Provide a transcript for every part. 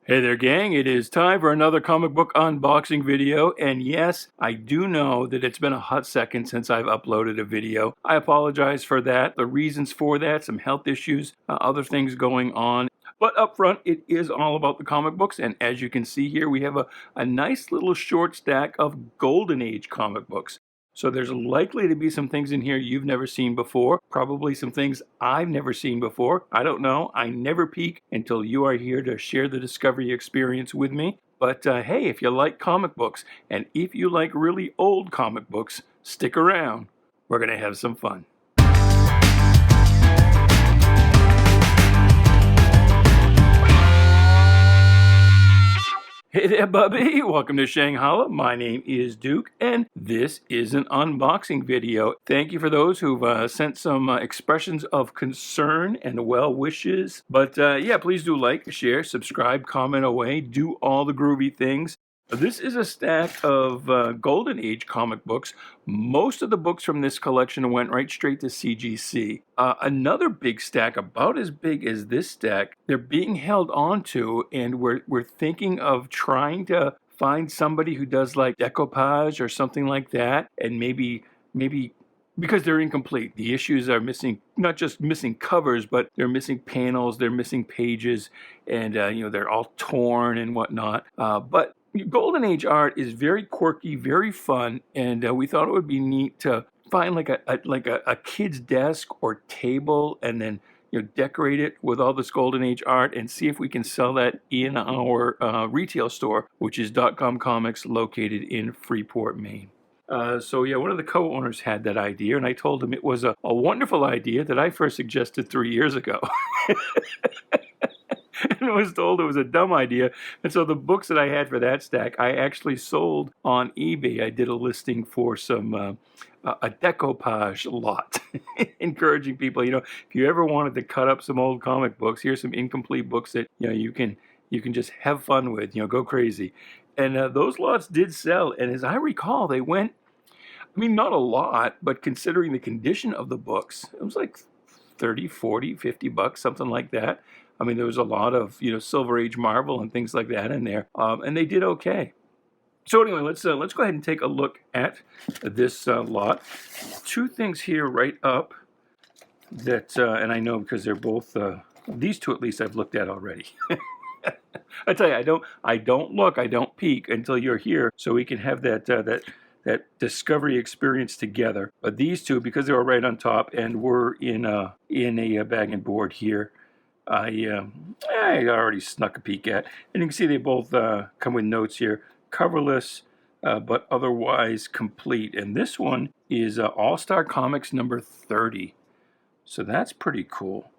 Hey there, gang. It is time for another comic book unboxing video. And yes, I do know that it's been a hot second since I've uploaded a video. I apologize for that. The reasons for that, some health issues, other things going on. But up front, it is all about the comic books. And as you can see here, we have a nice little short stack of Golden Age comic books. So there's likely to be some things in here you've never seen before, probably some things I've never seen before. I don't know. I never peek until you are here to share the discovery experience with me. But hey, if you like comic books, and if you like really old comic books, stick around. We're going to have some fun. Hey there, Bubby. Welcome to Shanghalla. My name is Duke, and this is an unboxing video. Thank you for those who've sent some expressions of concern and well wishes. But yeah, please do like, share, subscribe, comment away, do all the groovy things. This is a stack of Golden Age comic books. Most of the books from this collection went right straight to CGC. Another big stack, about as big as this stack, they're being held onto, and we're thinking of trying to find somebody who does like decoupage or something like that, and maybe because they're incomplete. The issues are missing, not just missing covers, but they're missing panels, they're missing pages, and they're all torn and whatnot. But Golden Age art is very quirky, very fun, and we thought it would be neat to find like a kid's desk or table, and then decorate it with all this Golden Age art, and see if we can sell that in our retail store, which is .com Comics, located in Freeport, Maine. So yeah, one of the co-owners had that idea, and I told him it was a wonderful idea that I first suggested 3 years ago. And I was told it was a dumb idea. And so the books that I had for that stack, I actually sold on eBay. I did a listing for some a decoupage lot, encouraging people, if you ever wanted to cut up some old comic books, here's some incomplete books that you can just have fun with, go crazy. And those lots did sell. And as I recall, they went, not a lot, but considering the condition of the books, it was like 30, 40, 50 bucks, something like that. There was a lot of, Silver Age Marvel and things like that in there, and they did okay. So anyway, let's go ahead and take a look at this lot. Two things here right up that, and I know because they're both, these two at least I've looked at already. I tell you, I don't peek until you're here, so we can have that discovery experience together. But these two, because they were right on top and were in a bag and board here, I already snuck a peek at. And you can see they both come with notes here. Coverless, but otherwise complete. And this one is All-Star Comics number 30. So that's pretty cool.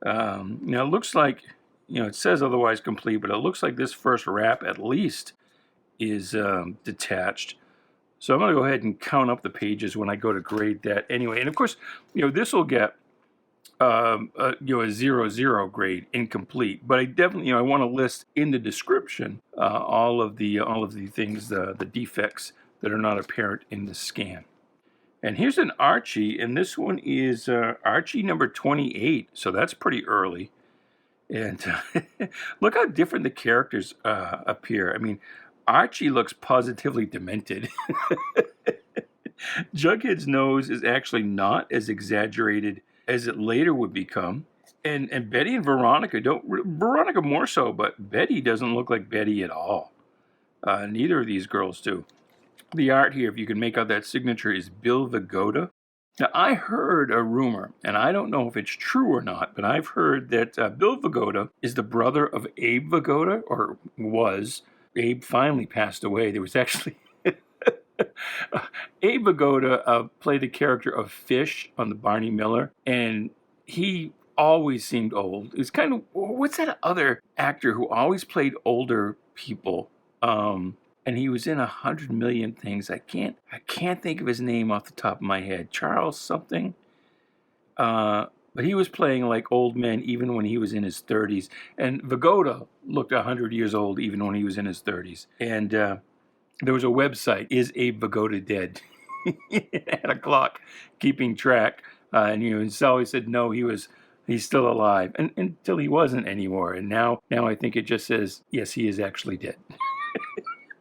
Now it looks like, it says otherwise complete, but it looks like this first wrap at least is detached. So I'm going to go ahead and count up the pages when I go to grade that anyway. And of course, this will get a 0-0 grade, incomplete. But I definitely, I want to list in the description all of the things, the defects that are not apparent in the scan. And here's an Archie, and this one is Archie number 28. So that's pretty early. And look how different the characters appear. Archie looks positively demented. Jughead's nose is actually not as exaggerated as it later would become. And Betty and Veronica Veronica more so, but Betty doesn't look like Betty at all. Neither of these girls do. The art here, if you can make out that signature, is Bill Vigoda. Now, I heard a rumor, and I don't know if it's true or not, but I've heard that Bill Vigoda is the brother of Abe Vigoda, or was. Abe finally passed away. There was actually... Abe Vigoda played the character of Fish on the Barney Miller, and he always seemed old. It's kind of, what's that other actor who always played older people? And he was in 100 million things. I can't think of his name off the top of my head. Charles something. But he was playing like old men even when he was in his 30s. And Vigoda looked 100 years old even when he was in his 30s. And there was a website, Is Abe Vigoda Dead? It had a clock keeping track. And he always said, no, he was He's still alive, and until he wasn't anymore. And now I think it just says, yes, he is actually dead.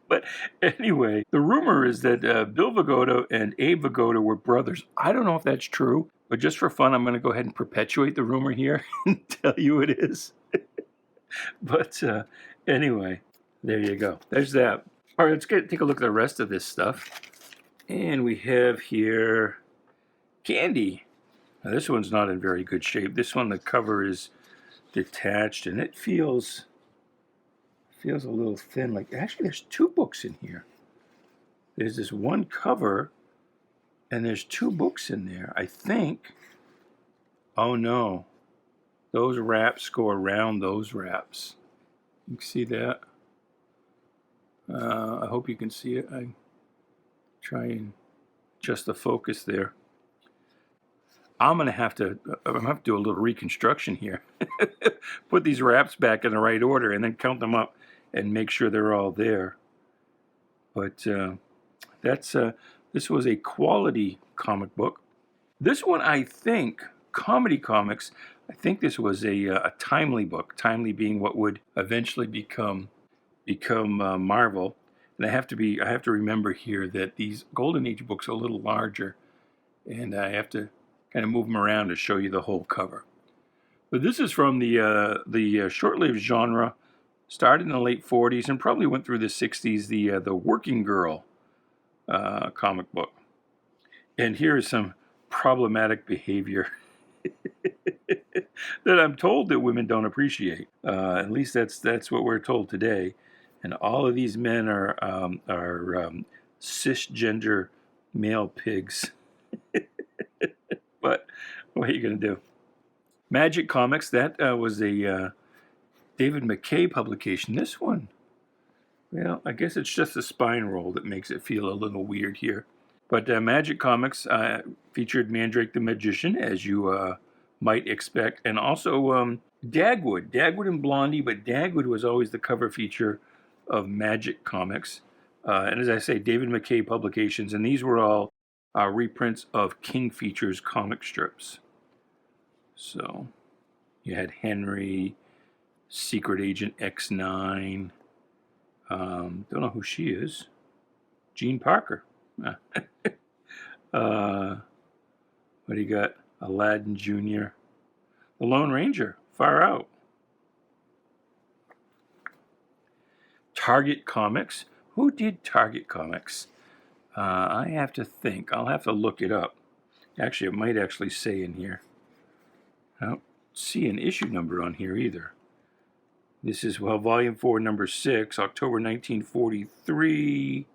But anyway, the rumor is that Bill Vigoda and Abe Vigoda were brothers. I don't know if that's true, but just for fun, I'm going to go ahead and perpetuate the rumor here and tell you it is. But anyway, there you go. There's that. All right, let's take a look at the rest of this stuff. And we have here candy. Now, this one's not in very good shape. This one, the cover is detached, and it feels a little thin. Like, actually, there's 2 books in here. There's this one cover, and there's 2 books in there, I think. Oh, no. Those wraps go around those wraps. You can see that? I hope you can see it. I try and adjust the focus there. I'm going to have to do a little reconstruction here. Put these wraps back in the right order and then count them up and make sure they're all there. But this was a quality comic book. This one, I think, Comedy Comics, I think this was a Timely book. Timely being what would eventually become Marvel. And I have to remember here that these Golden Age books are a little larger, and I have to kind of move them around to show you the whole cover. But this is from the short-lived genre, started in the late 40s and probably went through the 60s, the Working Girl comic book. And here is some problematic behavior that I'm told that women don't appreciate. At least that's what we're told today. And all of these men are cisgender male pigs. But what are you going to do? Magic Comics, that was a David McKay publication. This one, well, I guess it's just the spine roll that makes it feel a little weird here. But Magic Comics featured Mandrake the Magician, as you might expect, and also Dagwood and Blondie, but Dagwood was always the cover feature of Magic Comics. And as I say, David McKay publications, and these were all reprints of King Features comic strips. So you had Henry, Secret Agent X9. Don't know who she is. Gene Parker. What do you got? Aladdin Jr. The Lone Ranger. Far Out. Target Comics. Who did Target Comics? I have to think. I'll have to look it up. Actually, it might actually say in here. I don't see an issue number on here either. This is, well, Volume 4, Number 6, October 1943,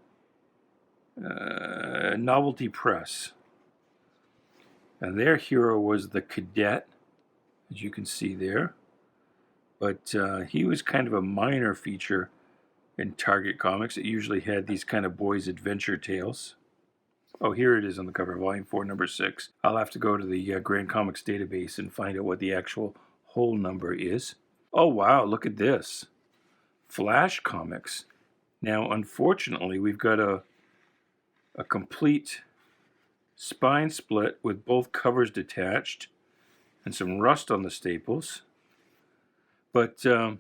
Novelty Press. And their hero was the Cadet, as you can see there. But he was kind of a minor feature in Target Comics. It usually had these kind of boys' adventure tales. Oh, here it is on the cover, Volume 4, Number 6. I'll have to go to the Grand Comics database and find out what the actual whole number is. Oh, wow, look at this. Flash Comics. Now, unfortunately, we've got a complete spine split with both covers detached and some rust on the staples. But, you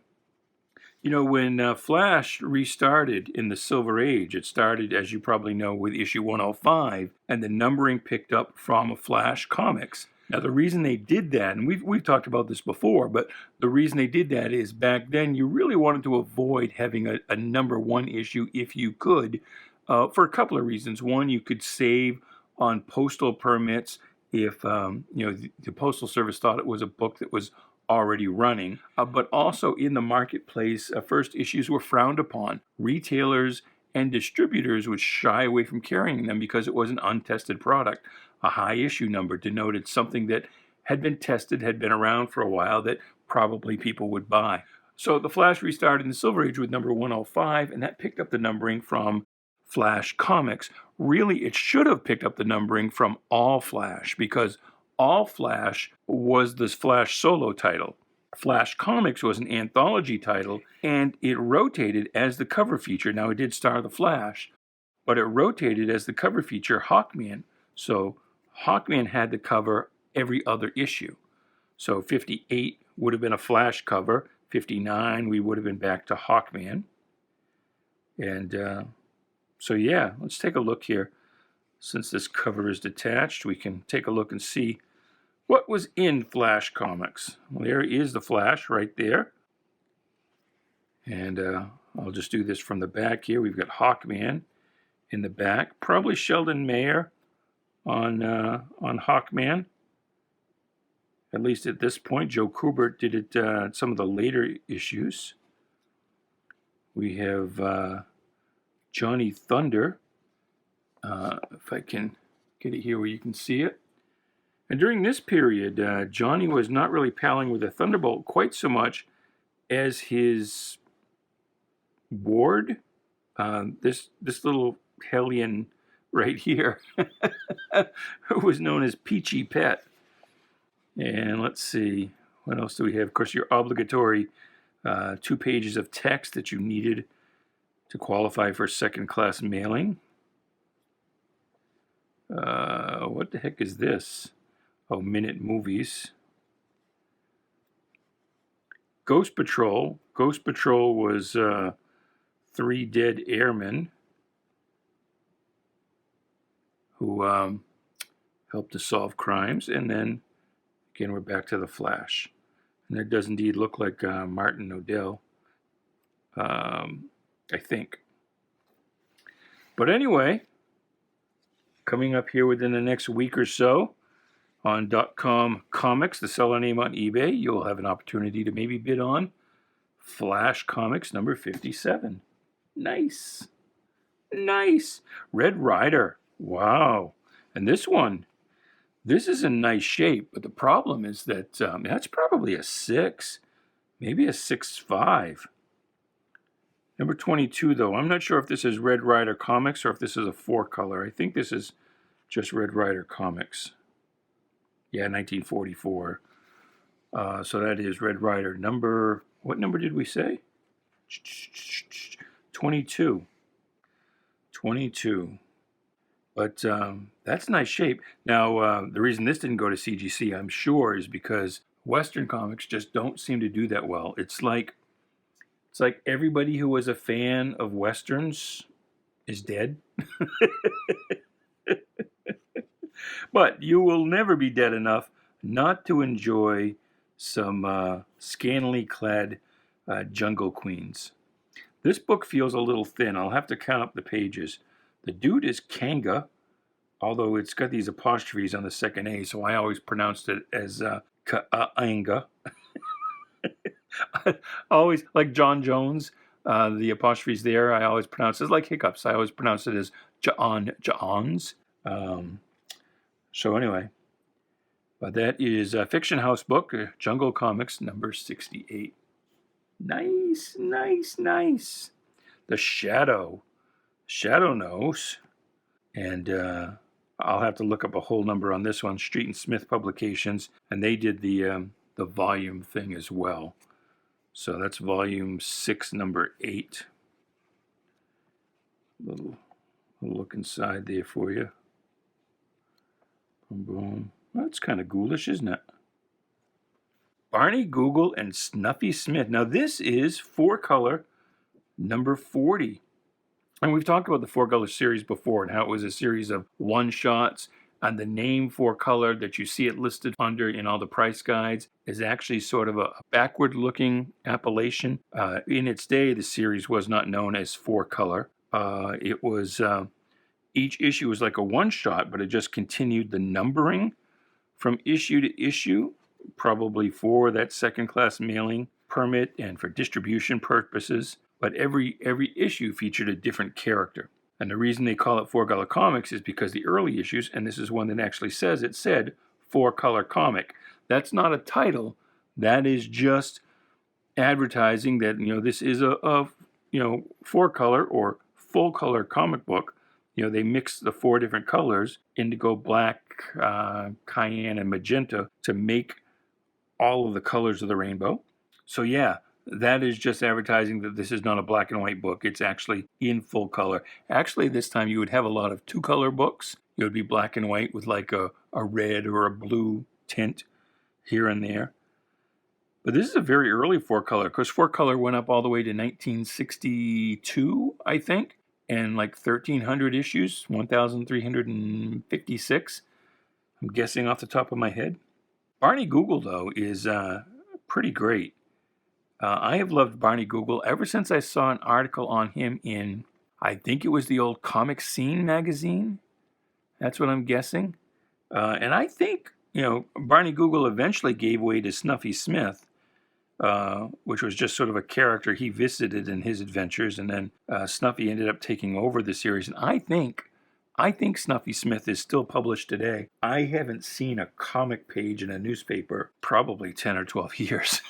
know, when Flash restarted in the Silver Age, it started, as you probably know, with issue 105, and the numbering picked up from Flash Comics. Now, the reason they did that, and we've talked about this before, but the reason they did that is back then you really wanted to avoid having a number 1 issue if you could, for a couple of reasons. One, you could save on postal permits if you know, the Postal Service thought it was a book that was already running, but also in the marketplace, first issues were frowned upon. Retailers and distributors would shy away from carrying them because it was an untested product. A high issue number denoted something that had been tested, had been around for a while, that probably people would buy. So the Flash restarted in the Silver Age with number 105, and that picked up the numbering from Flash Comics. Really, it should have picked up the numbering from All Flash, because All Flash was this Flash solo title. Flash Comics was an anthology title, and it rotated as the cover feature. Now, it did star the Flash, but it rotated as the cover feature Hawkman. So Hawkman had the cover every other issue. So 58 would have been a Flash cover. 59, we would have been back to Hawkman. And so yeah, let's take a look here. Since this cover is detached, we can take a look and see what was in Flash comics. Well, there is the Flash right there. And I'll just do this from the back here. We've got Hawkman in the back. Probably Sheldon Mayer on Hawkman. At least at this point. Joe Kubert did it at some of the later issues. We have Johnny Thunder. If I can get it here where you can see it. And during this period, Johnny was not really palling with the Thunderbolt quite so much as his ward. This little hellion right here who was known as Peachy Pet. And let's see, what else do we have? Of course, your obligatory 2 pages of text that you needed to qualify for second-class mailing. What the heck is this? Oh, Minute Movies. Ghost Patrol. Ghost Patrol was 3 dead airmen who helped to solve crimes. And then, again, we're back to the Flash. And that does indeed look like Martin Odell, I think. But anyway, coming up here within the next week or so on .com Comics, the seller name on eBay, you'll have an opportunity to maybe bid on Flash Comics number 57. Nice. Nice. Red Ryder. Wow. And this one, this is in nice shape, but the problem is that that's probably a 6, maybe a 6.5. Number 22, though. I'm not sure if this is Red Ryder Comics or if this is a 4-color. I think this is just Red Ryder Comics. Yeah, 1944. So that is Red Ryder. Number, what number did we say? 22. 22. But that's nice shape. Now, the reason this didn't go to CGC, I'm sure, is because Western comics just don't seem to do that well. It's like everybody who was a fan of Westerns is dead. But you will never be dead enough not to enjoy some scantily clad jungle queens. This book feels a little thin. I'll have to count up the pages. The dude is Kanga, although it's got these apostrophes on the second A, so I always pronounced it as Kaanga. Always, like John Jones, the apostrophes there, I always pronounce it like hiccups. I always pronounce it as Ja'ons. So anyway, but that is a Fiction House book, Jungle Comics number 68. Nice, nice, nice. The Shadow Nose. And I'll have to look up a whole number on this one. Street and Smith Publications, and they did the volume thing as well. So that's volume 6, number 8. Little look inside there for you. Boom, boom. That's kind of ghoulish, isn't it? Barney Google and Snuffy Smith. Now this is 4-color, number 40. And we've talked about the 4-color series before and how it was a series of one-shots. And the name 4-color that you see it listed under in all the price guides is actually sort of a backward-looking appellation. In its day, the series was not known as 4-color. It was each issue was like a one-shot, but it just continued the numbering from issue to issue, probably for that second-class mailing permit and for distribution purposes. But every issue featured a different character. And the reason they call it 4-color comics is because the early issues, and this is one that actually says, it said 4-color comic. That's not a title. That is just advertising that, this is a 4-color or full-color comic book. They mix the 4 different colors, indigo, black, cayenne, and magenta, to make all of the colors of the rainbow. So yeah, that is just advertising that this is not a black and white book. It's actually in full color. Actually, this time you would have a lot of 2-color books. It would be black and white with like a red or a blue tint. here and there. But this is a very early four-color, because four-color went up all the way to 1962, I think, and like 1,300 issues, 1,356. I'm guessing off the top of my head. Barney Google, though, is pretty great. I have loved Barney Google ever since I saw an article on him in, I think it was the old Comic Scene magazine. That's what I'm guessing. And I think, Barney Google eventually gave way to Snuffy Smith, which was just sort of a character he visited in his adventures, and then Snuffy ended up taking over the series. And I think Snuffy Smith is still published today. I haven't seen a comic page in a newspaper probably 10 or 12 years.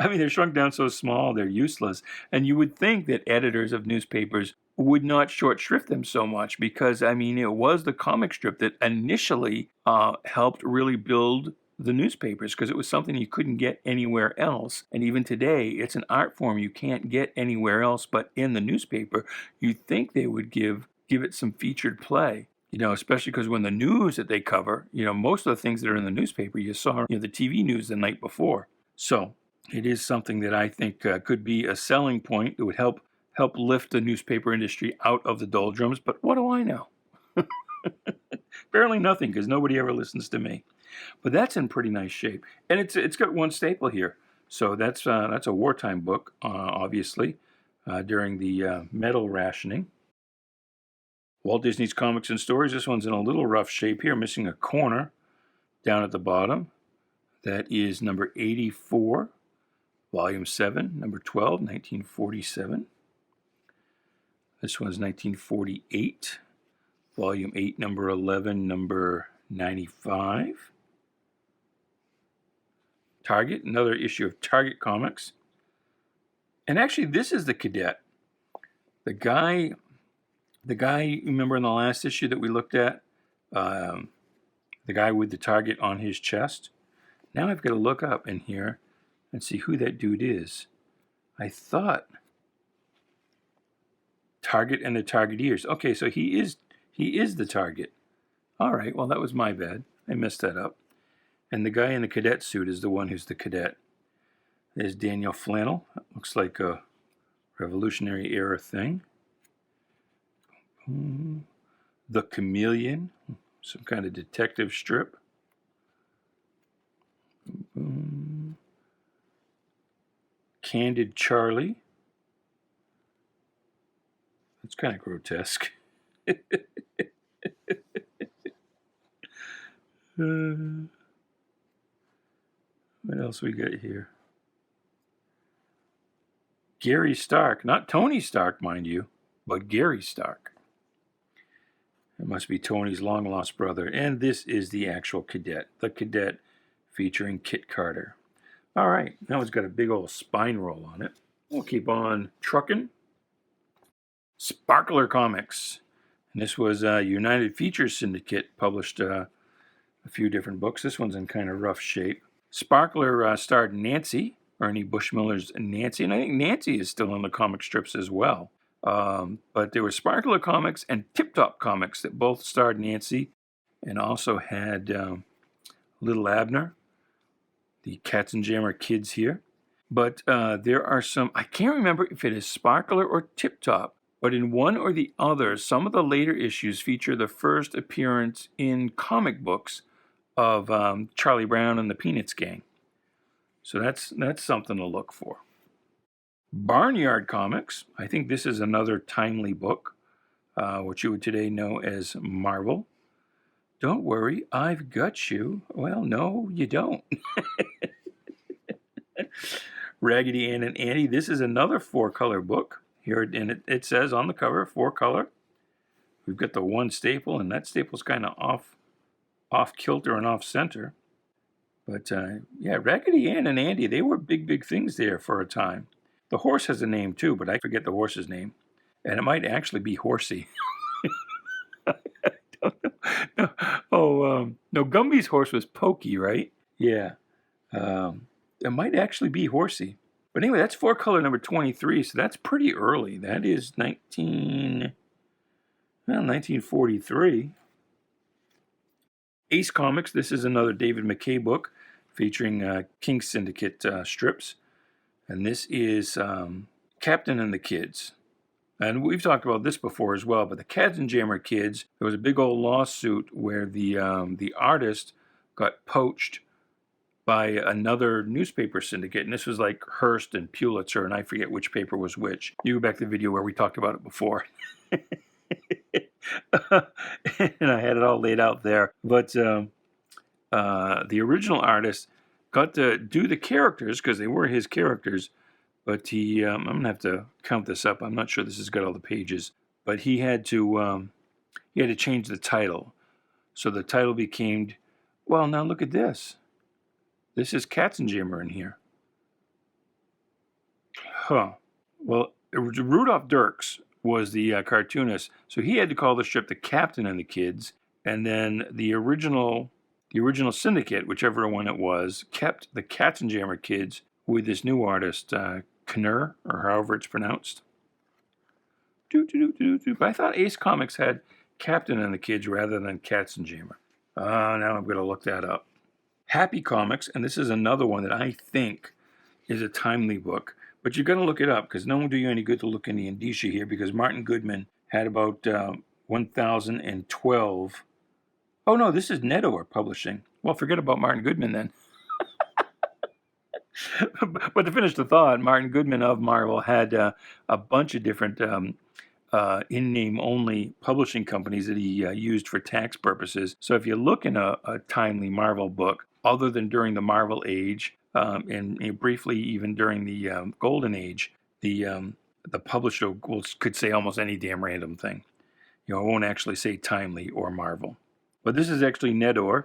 I mean, they're shrunk down so small, they're useless. And you would think that editors of newspapers would not short shrift them so much, because, I mean, it was the comic strip that initially helped really build the newspapers, because it was something you couldn't get anywhere else. And even today, it's an art form you can't get anywhere else but in the newspaper. You'd think they would give it some featured play, especially because when the news that they cover, most of the things that are in the newspaper, you saw, the TV news the night before. So it is something that I think could be a selling point. It would help lift the newspaper industry out of the doldrums. But what do I know? Barely nothing, because nobody ever listens to me. But that's in pretty nice shape, and it's got one staple here. So that's a wartime book, obviously, during the metal rationing. Walt Disney's Comics and Stories. This one's in a little rough shape here, missing a corner down at the bottom. That is number 84, volume 7, number 12, 1947. This one's 1948, volume 8, number 11, number 95. Target, another issue of Target Comics. And actually, this is the cadet. The guy, remember in the last issue that we looked at? The guy with the target on his chest. Now I've got to look up in here and see who that dude is. I thought Target and the Targeteers. Okay, so he is the target. All right, well, that was my bad. I messed that up. And the guy in the cadet suit is the one who's the cadet. There's Daniel Flannel. That looks like a Revolutionary Era thing. The Chameleon, some kind of detective strip. Candid Charlie. That's kind of grotesque. What else we got here? Gary Stark. Not Tony Stark, mind you, but Gary Stark. It must be Tony's long-lost brother. And this is the actual cadet. The cadet featuring Kit Carter. All right. Now it's got a big old spine roll on it. We'll keep on trucking. Sparkler Comics. And this was United Features Syndicate, published a few different books. This one's in kind of rough shape. Sparkler starred Nancy, Ernie Bushmiller's Nancy, and I think Nancy is still in the comic strips as well. But there were Sparkler Comics and Tip Top Comics that both starred Nancy, and also had Little Abner, the Katzenjammer Kids here. But there are some, I can't remember if it is Sparkler or Tip Top, but in one or the other, some of the later issues feature the first appearance in comic books of Charlie Brown and the Peanuts Gang. So that's something to look for. Barnyard Comics. I think this is another timely book, what you would today know as Marvel. Don't worry, I've got you. Well, no, you don't. Raggedy Ann and Andy. This is another 4-color book. Here, and it says on the cover, 4-color. We've got the one staple, and that staple's kind of off kilter and off center. But yeah, Raggedy Ann and Andy, they were big things there for a time. The horse has a name too, but I forget the horse's name. And it might actually be Horsey. I don't know. No, Gumby's horse was Pokey, right? Yeah. It might actually be Horsey. But anyway, that's 4-color number 23, so that's pretty early. That is 1943. Ace Comics, this is another David McKay book featuring King Syndicate strips. And this is Captain and the Kids. And we've talked about this before as well, but the Katzenjammer Kids, there was a big old lawsuit where the artist got poached by another newspaper syndicate, and this was like Hearst and Pulitzer, and I forget which paper was which. You go back to the video where we talked about it before. And I had it all laid out there. But the original artist got to do the characters, because they were his characters, but he, I'm going to have to count this up. I'm not sure this has got all the pages. But he had to change the title. So the title became, well, now look at this. This is Katzenjammer in here. Huh. Well, Rudolph Dirks was the cartoonist. So he had to call the strip The Captain and the Kids. And then the original syndicate, whichever one it was, kept the Katzenjammer Kids with this new artist, Knurr, or however it's pronounced. But I thought Ace Comics had Captain and the Kids rather than Katzenjammer. Now I'm going to look that up. Happy Comics, and this is another one that I think is a timely book. But you've got to look it up, because no one will do you any good to look in the indicia here, because Martin Goodman had about 1012. Oh no, this is Nedor publishing. Well, forget about Martin Goodman then. But to finish the thought, Martin Goodman of Marvel had a bunch of different in-name only publishing companies that he used for tax purposes. So if you look in a timely Marvel book, other than during the Marvel Age, and briefly even during the Golden Age, the publisher could say almost any damn random thing. It won't actually say timely or Marvel. But this is actually Nedor.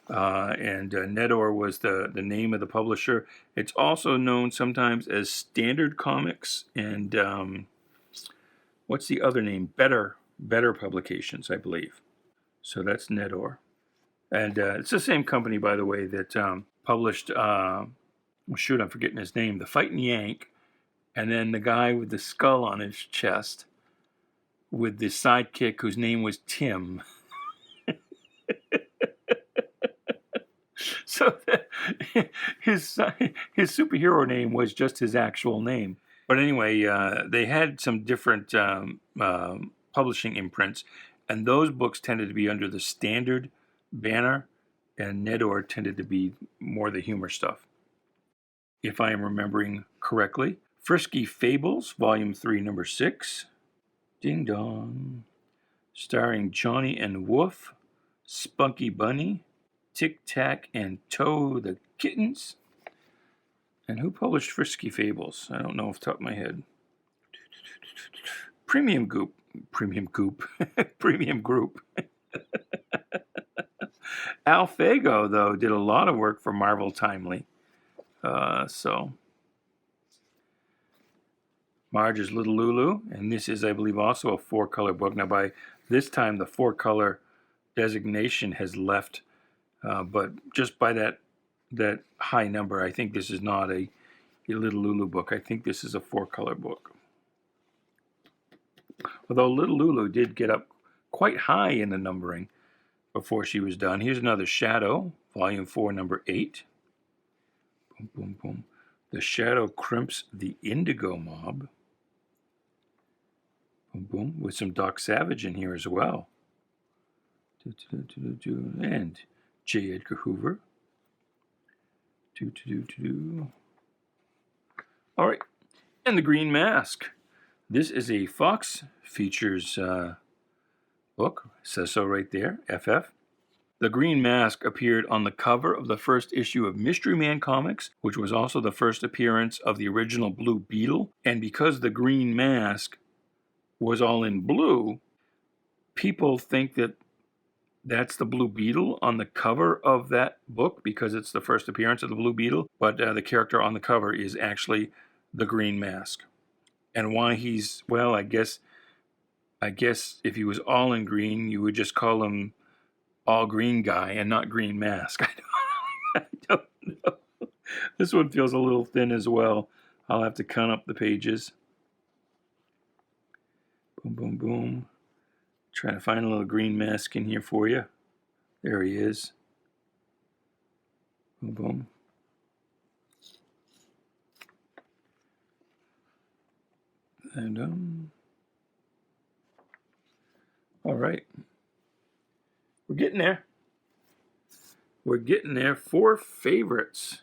And Nedor was the name of the publisher. It's also known sometimes as Standard Comics and what's the other name? Better Publications, I believe. So that's Nedor. And it's the same company, by the way, that published, I'm forgetting his name, The Fightin' Yank, and then the guy with the skull on his chest with the sidekick whose name was Tim. So his superhero name was just his actual name. But anyway, they had some different publishing imprints, and those books tended to be under the Standard banner, and Nedor tended to be more the humor stuff, if I am remembering correctly. Frisky Fables, Volume 3, Number 6. Ding dong. Starring Johnny and Woof, Spunky Bunny, Tic Tac and Toe the Kittens. And who published Frisky Fables? I don't know off the top of my head. Premium Group. Al Fago, though, did a lot of work for Marvel Timely. So Marge's Little Lulu, and this is, I believe, also a 4-color book. Now, by this time, the 4-color designation has left, but just by that high number, I think this is not a Little Lulu book. I think this is a 4-color book. Although Little Lulu did get up quite high in the numbering before she was done. Here's another Shadow, Volume 4, Number 8. Boom, boom, boom. The Shadow crimps the Indigo Mob. Boom, boom. With some Doc Savage in here as well. And J. Edgar Hoover. All right. And The Green Mask. This is a Fox Features book. It says so right there, FF. The Green Mask appeared on the cover of the first issue of Mystery Man Comics, which was also the first appearance of the original Blue Beetle. And because the Green Mask was all in blue, people think that that's the Blue Beetle on the cover of that book because it's the first appearance of the Blue Beetle. But the character on the cover is actually the Green Mask. And why he's, well, I guess if he was all in green, you would just call him All Green Guy and not Green Mask. I don't know. This one feels a little thin as well. I'll have to count up the pages. Boom, boom, boom. Trying to find a little Green Mask in here for you. There he is. Boom, boom. And, all right. We're getting there. We're getting there. 4 favorites.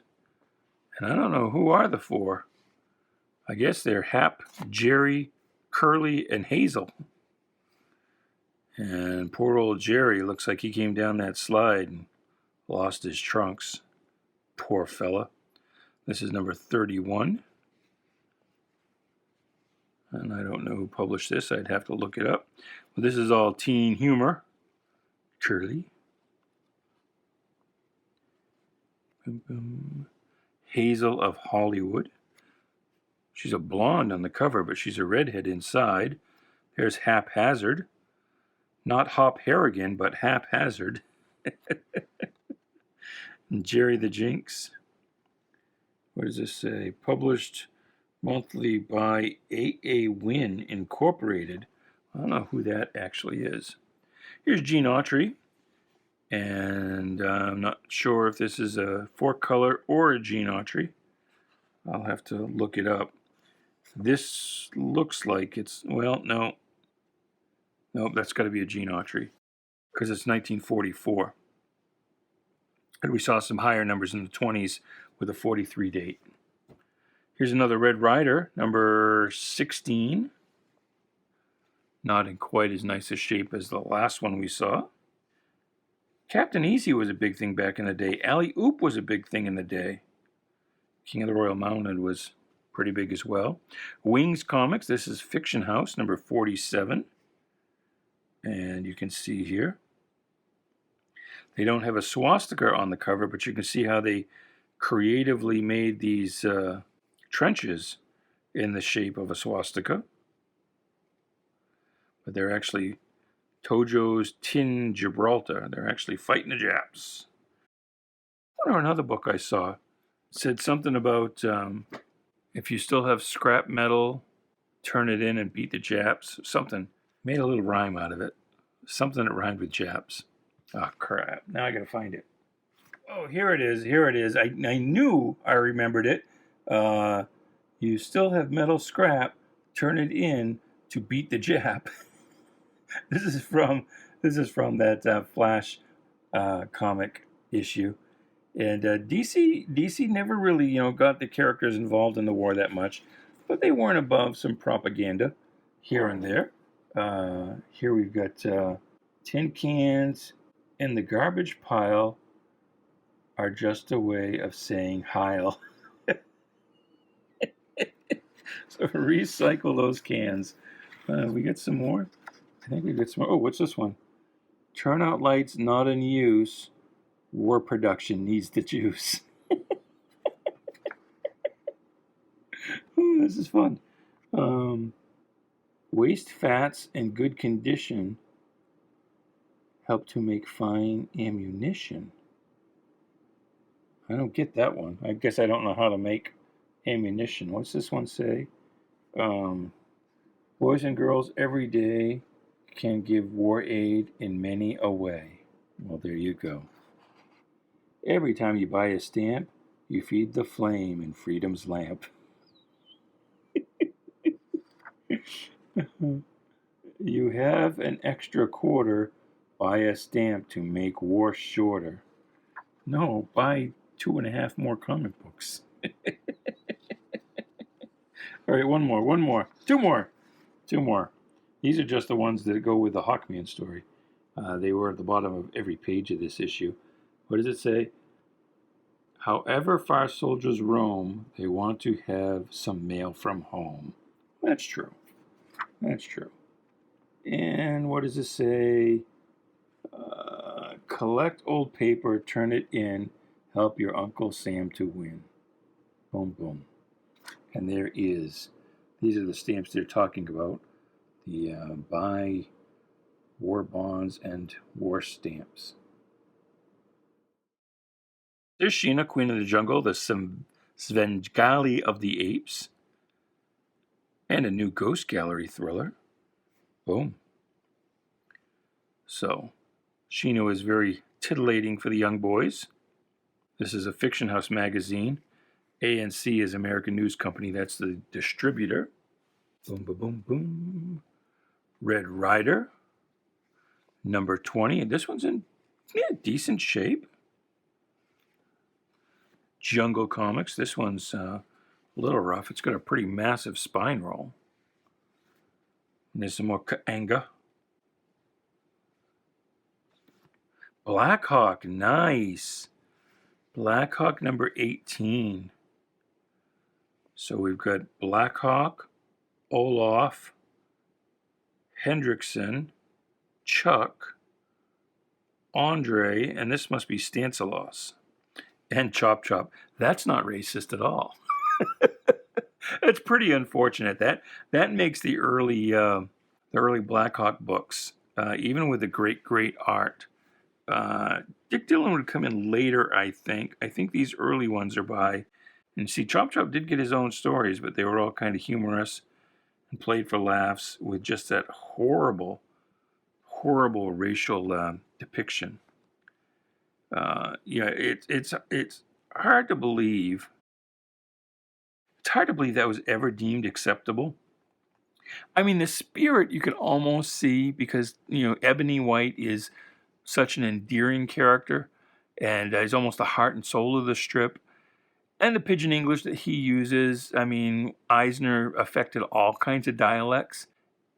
And I don't know who are the 4. I guess they're Hap, Jerry, Curly, and Hazel. And poor old Jerry looks like he came down that slide and lost his trunks. Poor fella. This is number 31. And I don't know who published this. I'd have to look it up. But this is all teen humor. Curly. Boom, boom. Hazel of Hollywood. She's a blonde on the cover, but she's a redhead inside. There's Haphazard. Not Hop Harrigan, but Haphazard. And Jerry the Jinx. What does this say? Published monthly by A.A. Wynn Incorporated. I don't know who that actually is. Here's Gene Autry. And I'm not sure if this is a 4-color or a Gene Autry. I'll have to look it up. This looks like it's, well, no. Nope, that's got to be a Gene Autry because it's 1944. And we saw some higher numbers in the 20s with a 43 date. Here's another Red Ryder, number 16. Not in quite as nice a shape as the last one we saw. Captain Easy was a big thing back in the day. Alley Oop was a big thing in the day. King of the Royal Mounted was pretty big as well. Wings Comics, this is Fiction House, number 47. And you can see here, they don't have a swastika on the cover, but you can see how they creatively made these trenches in the shape of a swastika. But they're actually Tojo's Tin Gibraltar. They're actually fighting the Japs. I wonder another book I saw. It said something about if you still have scrap metal, turn it in and beat the Japs. Something. Made a little rhyme out of it. Something that rhymed with Japs. Oh, crap. Now I got to find it. Oh, here it is. Here it is. I knew I remembered it. You still have metal scrap. Turn it in to beat the Jap. This is from that Flash comic issue. And DC never really, got the characters involved in the war that much. But they weren't above some propaganda here and there. Here we've got tin cans in the garbage pile are just a way of saying Heil. So recycle those cans. We get some more. I think we get some more. Oh, what's this one? Turnout lights not in use. War production needs the juice. Oh, this is fun. Waste fats in good condition help to make fine ammunition. I don't get that one. I guess I don't know how to make ammunition. What's this one say? Boys and girls every day can give war aid in many a way. Well, there you go. Every time you buy a stamp, you feed the flame in freedom's lamp. You have an extra quarter, buy a stamp to make war shorter. No, buy 2.5 more comic books. All right, one more. Two more. These are just the ones that go with the Hawkman story. They were at the bottom of every page of this issue. What does it say? However far soldiers roam, they want to have some mail from home. That's true. And what does it say? Collect old paper, turn it in, help your Uncle Sam to win. Boom, boom. And there is. These are the stamps they're talking about. The buy war bonds and war stamps. There's Sheena, Queen of the Jungle, the Svengali of the Apes, and a new Ghost Gallery thriller. Boom. So, Sheena was very titillating for the young boys. This is a Fiction House magazine. ANC is American News Company. That's the distributor. Boom, boom, boom, boom. Red Ryder, number 20. And this one's in decent shape. Jungle Comics. This one's a little rough. It's got a pretty massive spine roll. And there's some more Kaanga. Blackhawk, nice. Blackhawk number 18. So we've got Blackhawk, Olaf, Hendrickson, Chuck, Andre, and this must be Stanislaus, and Chop Chop. That's not racist at all. It's pretty unfortunate. That makes the early Blackhawk books, even with the great art. Dick Dillon would come in later, I think. I think these early ones are by, and see, Chop Chop did get his own stories, but they were all kind of humorous and played for laughs with just that horrible racial depiction. It's hard to believe. It's hard to believe that was ever deemed acceptable. I mean, the spirit you can almost see because, Ebony White is such an endearing character and is almost the heart and soul of the strip. And the pidgin English that he uses, I mean, Eisner affected all kinds of dialects.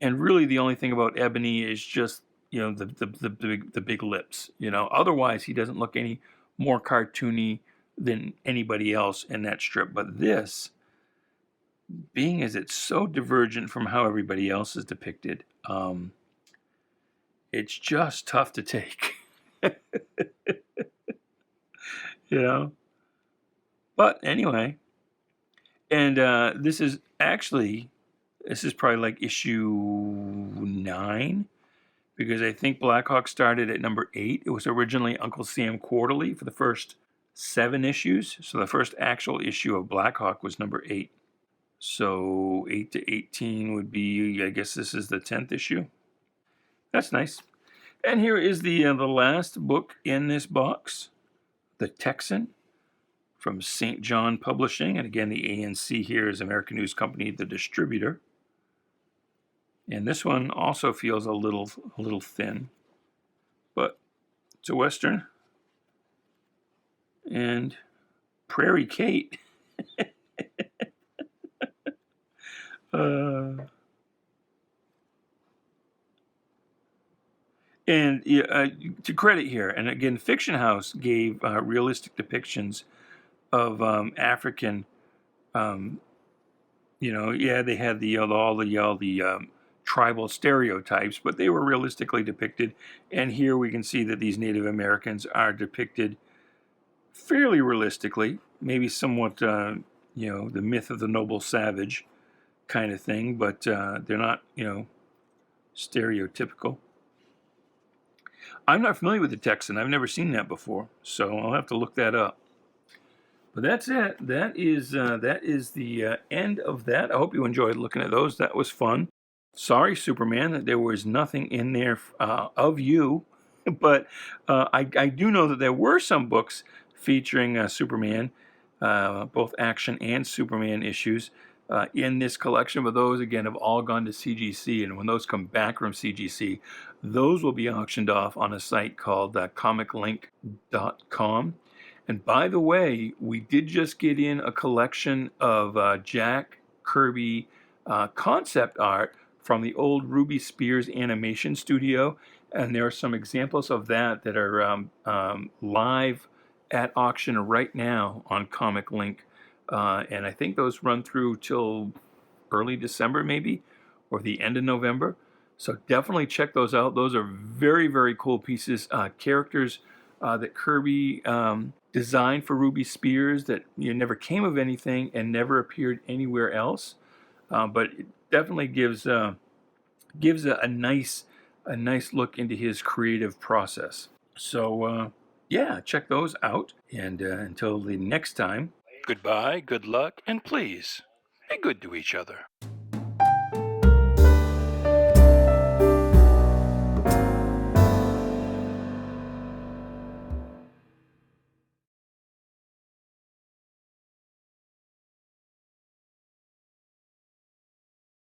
And really the only thing about Ebony is just, the big lips. Otherwise he doesn't look any more cartoony than anybody else in that strip. But this, being as it's so divergent from how everybody else is depicted, it's just tough to take. But anyway, and this is probably like issue 9, because I think Blackhawk started at number 8. It was originally Uncle Sam Quarterly for the first 7 issues. So the first actual issue of Blackhawk was number 8. So 8 to 18 would be, I guess this is the 10th issue. That's nice. And here is the last book in this box, The Texan, from St. John Publishing. And again, the ANC here is American News Company, the distributor. And this one also feels a little thin, but it's a Western. And Prairie Kate. And to credit here, and again, Fiction House gave realistic depictions of African. They had all the tribal stereotypes, but they were realistically depicted. And here we can see that these Native Americans are depicted fairly realistically, maybe somewhat, the myth of the noble savage kind of thing, but they're not, stereotypical. I'm not familiar with the Texan. I've never seen that before, so I'll have to look that up. But that's it. That is the end of that. I hope you enjoyed looking at those. That was fun. Sorry, Superman, that there was nothing in there of you, but I do know that there were some books featuring Superman, both action and Superman issues, in this collection, but those, again, have all gone to CGC, and when those come back from CGC, those will be auctioned off on a site called comiclink.com. And by the way, we did just get in a collection of Jack Kirby concept art from the old Ruby Spears animation studio, and there are some examples of that are live at auction right now on Comic Link. And I think those run through till early December maybe, or the end of November. So definitely check those out. Those are very, very cool pieces. Characters that Kirby designed for Ruby Spears that never came of anything and never appeared anywhere else. But it definitely gives a nice look into his creative process. So check those out. And until the next time, goodbye, good luck, and please be good to each other.